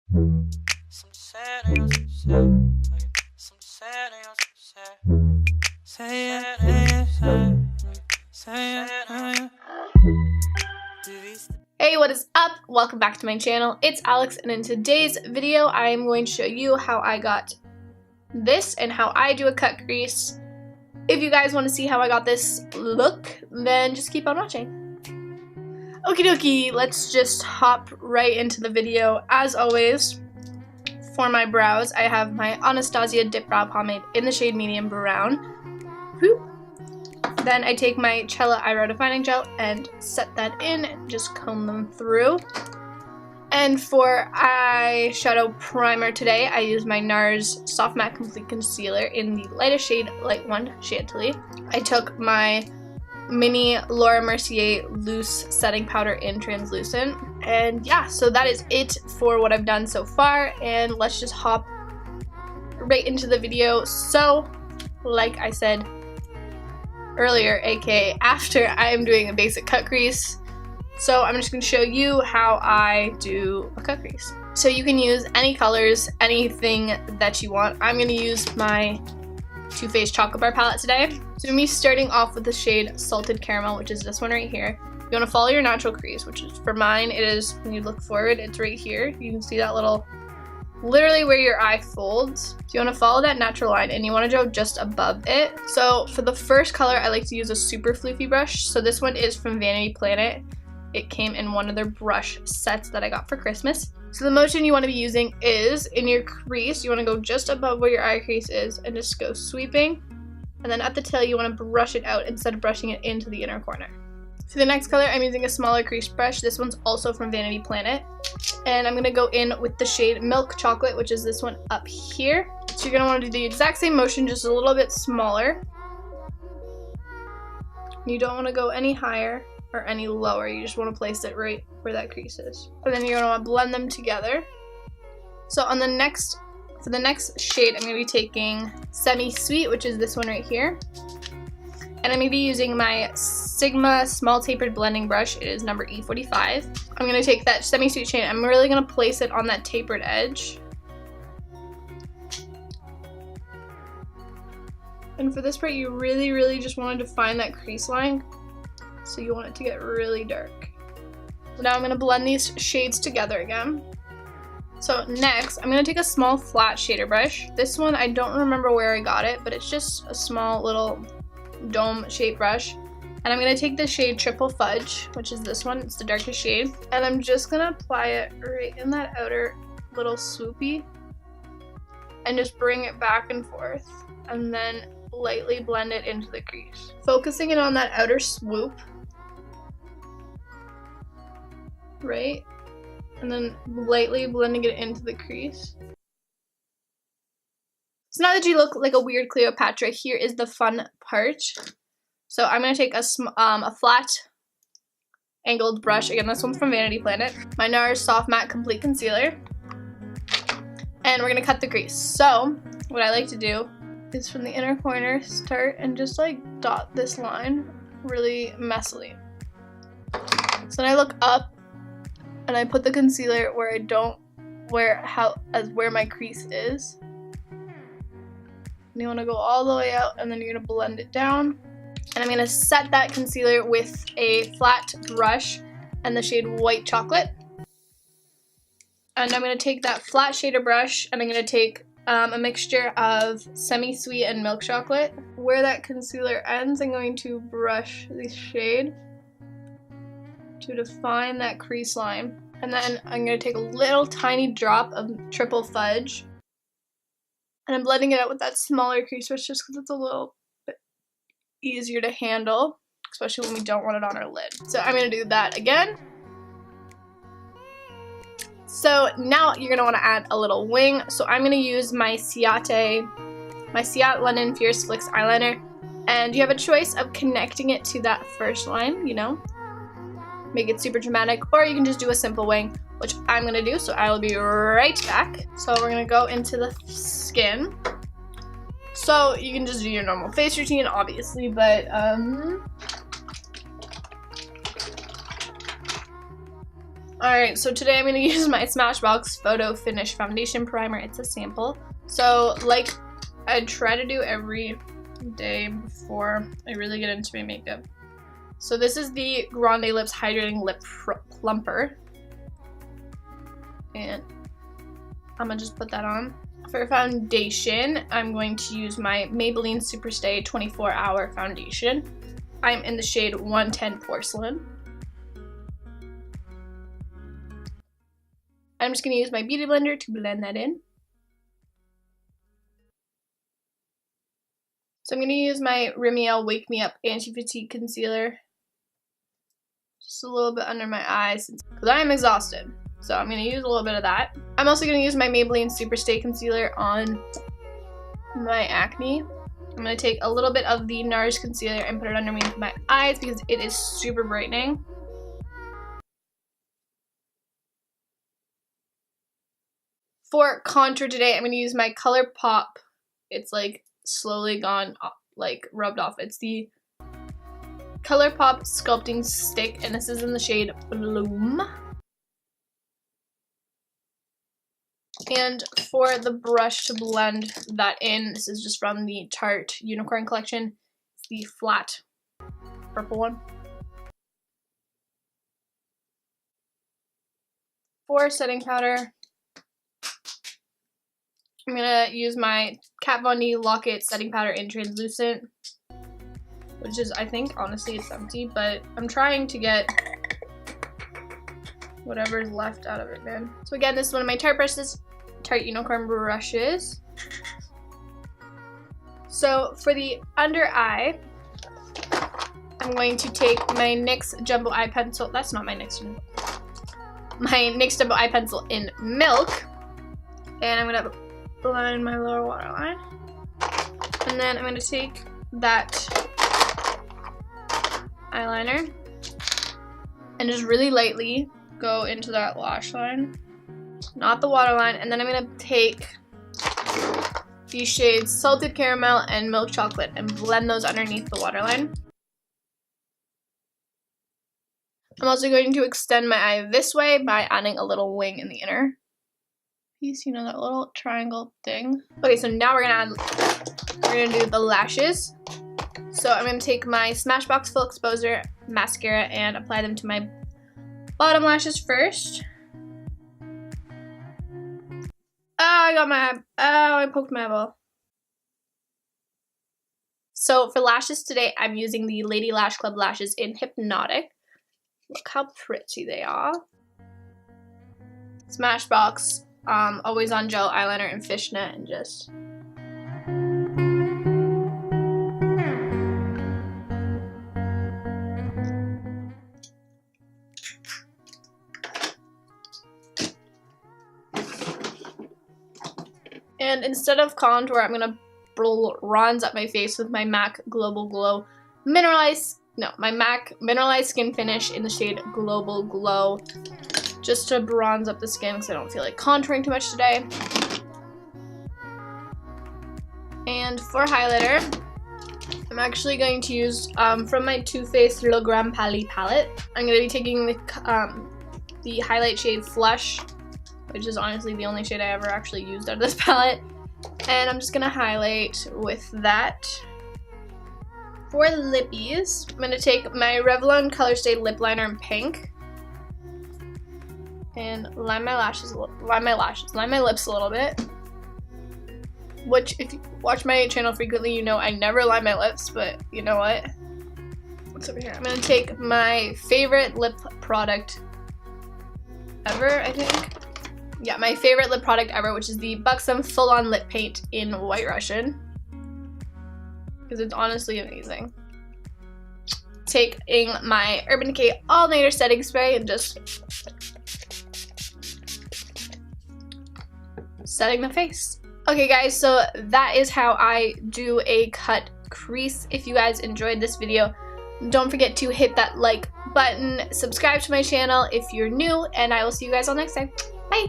Hey, what is up? Welcome back to my channel. It's Alex, and in today's video I am going to show you how I got this and how I do a cut crease. If you guys want to see how I got this look, then just keep on watching. Okie dokie, let's just hop right into the video. As always, for my brows, I have my Anastasia Dip Brow Pomade in the shade Medium Brown. Whoop. Then I take my Chella eyebrow defining gel and set that in and just comb them through. And for eyeshadow primer today, I use my Nars Soft Matte Complete Concealer in the lightest shade, Light 1 Chantilly. I took my mini Laura Mercier loose setting powder in translucent. And yeah, so that is it for what I've done so far, and let's just hop right into the video. So, like I said earlier, aka after, I am doing a basic cut crease. So I'm just going to show you how I do a cut crease. So you can use any colors, anything that you want. I'm going to use my Too Faced Chocolate Bar palette today. So me starting off with the shade Salted Caramel, which is this one right here. You want to follow your natural crease, which is, for mine, it is, when you look forward, it's right here. You can see that little, literally where your eye folds. So you want to follow that natural line and you want to go just above it. So for the first color, I like to use a super floofy brush. So this one is from Vanity Planet. It came in one of their brush sets that I got for Christmas. So the motion you want to be using is in your crease. You want to go just above where your eye crease is and just go sweeping. And then at the tail, you want to brush it out instead of brushing it into the inner corner. For the next color, I'm using a smaller crease brush. This one's also from Vanity Planet. And I'm going to go in with the shade Milk Chocolate, which is this one up here. So you're going to want to do the exact same motion, just a little bit smaller. You don't want to go any higher or any lower. You just want to place it right where that crease is. And then you're going to want to blend them together. So on the next, for the next shade, I'm going to be taking Semi Sweet, which is this one right here. And I'm going to be using my Sigma Small Tapered Blending Brush. It is number E45. I'm going to take that Semi Sweet shade. I'm really going to place it on that tapered edge. And for this part, you really just want to define that crease line. So you want it to get really dark. So now I'm going to blend these shades together again. So next, I'm going to take a small flat shader brush. This one, I don't remember where I got it, but it's just a small little dome shaped brush. And I'm going to take the shade Triple Fudge, which is this one. It's the darkest shade. And I'm just going to apply it right in that outer little swoopy. And just bring it back and forth. And then lightly blend it into the crease. Focusing it on that outer swoop. Right? And then lightly blending it into the crease. So now that you look like a weird Cleopatra, here is the fun part. So I'm going to take a flat angled brush. Again, this one's from Vanity Planet. My Nars Soft Matte Complete Concealer. And we're going to cut the crease. So what I like to do is from the inner corner, start and just like dot this line really messily. So then I look up and I put the concealer where I don't, where my crease is. And you want to go all the way out, and then you're going to blend it down. And I'm going to set that concealer with a flat brush and the shade White Chocolate. And I'm going to take that flat shader brush and I'm going to take a mixture of Semi Sweet and Milk Chocolate. Where that concealer ends, I'm going to brush this shade to define that crease line. And then I'm going to take a little tiny drop of Triple Fudge. And I'm blending it out with that smaller crease brush just because it's a little bit easier to handle, especially when we don't want it on our lid. So I'm going to do that again. So now you're going to want to add a little wing. So I'm going to use my Ciate London Fierce Flicks eyeliner. And you have a choice of connecting it to that first line, you know, make it super dramatic, or you can just do a simple wing, which I'm going to do, so I will be right back. So we're going to go into the skin. So you can just do your normal face routine, obviously, but Alright, so today I'm going to use my Smashbox photofinish foundation primer. It's a sample. So like I try to do every day before I really get into my makeup. So this is the Grande Lips Hydrating Lip Plumper. And I'm going to just put that on. For foundation, I'm going to use my Maybelline Superstay 24-Hour Foundation. I'm in the shade 110 Porcelain. I'm just going to use my beauty blender to blend that in. So I'm going to use my Rimmel Wake Me Up Anti-Fatigue Concealer. Just a little bit under my eyes because I am exhausted. So I'm going to use a little bit of that. I'm also going to use my Maybelline Superstay Concealer on my acne. I'm going to take a little bit of the Nars concealer and put it underneath my eyes because it is super brightening. For contour today, I'm going to use my Colourpop. It's like slowly gone, like rubbed off. It's the Colourpop Sculpting Stick, and this is in the shade Bloom. And for the brush to blend that in, this is just from the Tarte Unicorn collection. It's the flat purple one. For setting powder, I'm going to use my Kat Von D Lock It setting powder in translucent, which is, I think, honestly, it's empty, but I'm trying to get whatever's left out of it, man. So again, this is one of my Tarte brushes, Tarte Unicorn brushes. So for the under eye, I'm going to take my NYX Jumbo Eye Pencil. That's not my NYX Jumbo. My NYX Jumbo Eye Pencil in Milk, and I'm going to blend my lower waterline, and then I'm going to take that eyeliner and just really lightly go into that lash line, not the waterline, and then I'm going to take these shades Salted Caramel and Milk Chocolate and blend those underneath the waterline. I'm also going to extend my eye this way by adding a little wing in the inner piece, you know, that little triangle thing. Okay, so now we're gonna do the lashes. So I'm gonna take my Smashbox Full Exposure mascara and apply them to my bottom lashes first. I poked my eyeball. So for lashes today, I'm using the Lady Lash Club lashes in Hypnotic. Look how pretty they are. Smashbox Always On Gel eyeliner in Fishnet, and just and instead of contour, I'm gonna bronze up my face with my MAC Global Glow my MAC Mineralize Skin Finish in the shade Global Glow, just to bronze up the skin because I don't feel like contouring too much today. And for highlighter, I'm actually going to use from my Too Faced Le Grand Palais palette. I'm going to be taking the highlight shade Flush, which is honestly the only shade I ever actually used out of this palette, and I'm just going to highlight with that. For lippies, I'm going to take my Revlon Color Stay lip liner in pink and line my lips a little bit. Which, if you watch my channel frequently, you know I never line my lips, but you know what? What's over here? I'm gonna take my favorite lip product ever, I think. Yeah, my favorite lip product ever, which is the Buxom Full On Lip Paint in White Russian, because it's honestly amazing. Taking my Urban Decay All Nighter Setting Spray and just setting the face. Okay guys, so that is how I do a cut crease. If you guys enjoyed this video, don't forget to hit that like button, subscribe to my channel if you're new, and I will see you guys all next time. Bye!